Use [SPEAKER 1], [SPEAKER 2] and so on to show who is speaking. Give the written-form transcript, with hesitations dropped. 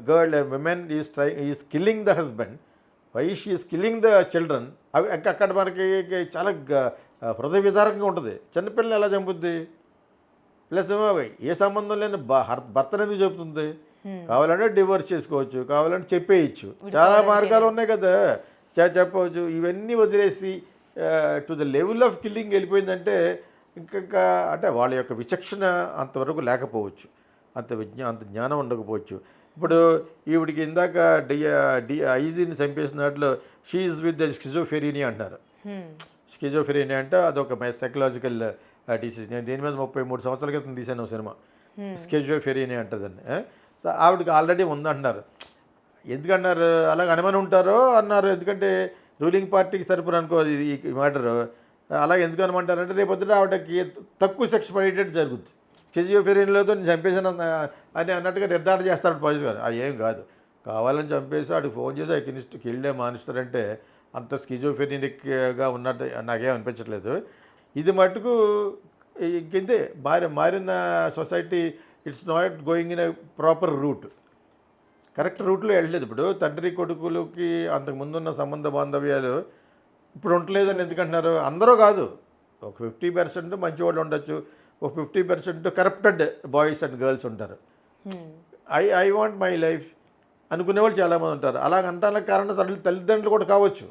[SPEAKER 1] Girl women is killing the husband, why she is killing the children, అవి అక్కడ మనకి చాలా హృదయ విదారకంగా ఉంటుంది. చిన్నపిల్లని ఎలా చంపుద్ది? ప్లస్ ఏ సంబంధం లేని భర్తను ఎందుకు చెబుతుంది? కావాలంటే డివోర్స్ చేసుకోవచ్చు, కావాలంటే చెప్పేయచ్చు, చాలా మార్గాలు ఉన్నాయి కదా చెప్పవచ్చు. ఇవన్నీ వదిలేసి to the level of killing వెళ్ళిపోయిందంటే ఇంకా అంటే వాళ్ళ యొక్క విచక్షణ అంతవరకు లేకపోవచ్చు, అంత జ్ఞానం ఉండకపోవచ్చు. ఇప్పుడు ఈవిడికి ఇందాక ఐజీని చంపేసిన దాంట్లో షీఈ్ విత్ ద స్కిజోఫెరీనియా అంటున్నారు. స్కిజోఫెరీనియా అంటే అదొక సైకలాజికల్ డిసీజ్. నేను దీని మీద 33 సంవత్సరాల క్రితం తీశాను సినిమా, స్కిజోఫెరీనియా అంటుందండి. సో ఆవిడకి ఆల్రెడీ ఉందంటున్నారు. ఎందుకన్నారు అలాగ అనుమానం ఉంటారో అన్నారు, ఎందుకంటే రూలింగ్ పార్టీకి సరిపోరు అనుకో ఈ మ్యాటరు. అలాగే ఎందుకు అనమంటారంటే రేపొద్దున ఆవిడకి తక్కువ శిక్ష పడేటట్టు జరుగుతుంది. స్కిజోఫెరీనియాతో నేను చంపేసాను అని అన్నట్టుగా నిర్ధారణ చేస్తాడు పోలీసు గారు. అది ఏం కాదు, కావాలని చంపేసి వాడికి ఫోన్ చేసి ఐ కెన్ కిల్డ్ మానిస్తారంటే అంత స్కిజోఫెరీనిక్గా ఉన్నట్టు నాకేం అనిపించట్లేదు. ఇది మటుకు ఇంకంతే మారిన society it's not going in a proper route, correct రూట్లో వెళ్ళలేదు. ఇప్పుడు తండ్రి కొడుకులకి అంతకుముందున్న సంబంధ బాంధవ్యాలు ఇప్పుడు ఉండలేదని ఎందుకంటున్నారు? అందరూ కాదు, ఒక 50% మంచివాళ్ళు ఉండొచ్చు, ఒక 50% కరప్టెడ్ బాయ్స్ అండ్ గర్ల్స్ ఉంటారు. ఐ వాంట్ మై లైఫ్ అనుకునే వాళ్ళు చాలామంది ఉంటారు. అలాగంటానికి కారణం తల్లిదండ్రులు కూడా కావచ్చు.